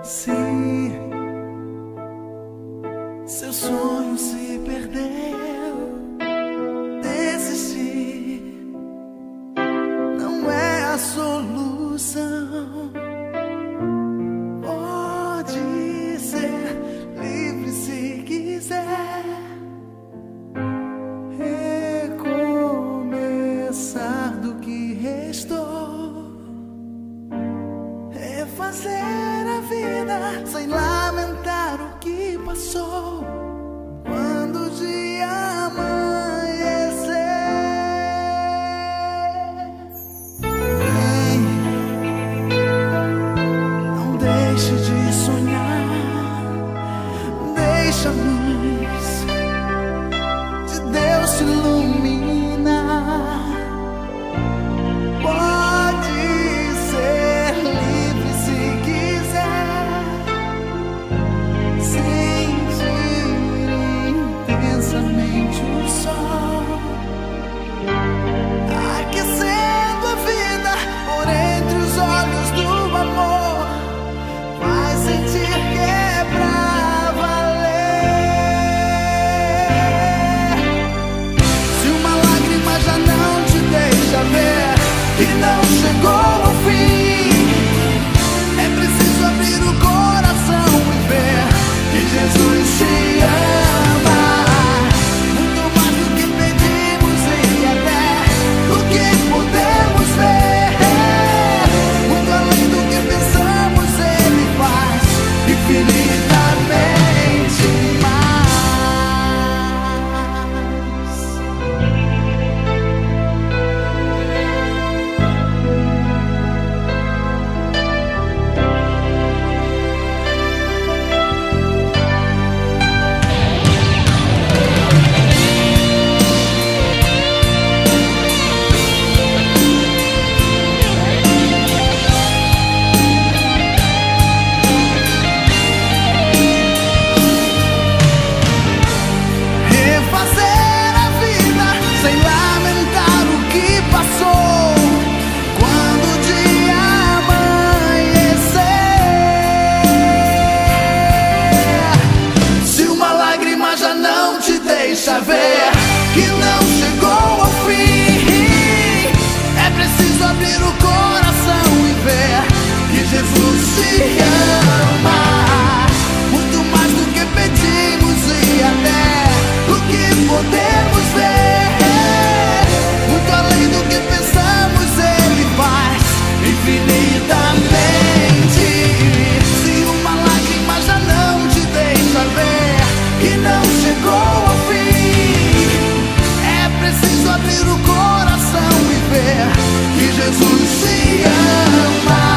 Se seu sonho se perdeu, desistir não é a solução. Pode ser livre se quiser, recomeçar do que restou, refazer a vida sem lamentar o que passou. Quando o dia amanhecer, vem, não deixe de sonhar, deixa a luz de Deus te iluminar. Pode ser livre se quiser, sentir intensamente o sol, aquecendo a vida por entre os olhos do amor. Vai sentir que é pra valer. Se uma lágrima já não te deixa ver que não chegou ao fim, é preciso abrir o coração e ver que Jesus te ama muito mais do que pedimos e até do que podemos ver. Muito além do que pensamos, Ele faz infinitamente mais. Refazer a vida sem lamentar o que passou. Quando o dia amanhecer, se uma lágrima já não te deixa ver que não chegou ao fim, é preciso abrir o coração e ver que Jesus te ama muito mais do que pedimos e até do que podemos ver. Muito além do que pensamos, Ele faz infinitamente. Se uma lágrima já não te deixa ver que não chegou ao fim, é preciso abrir o coração e ver que Jesus te ama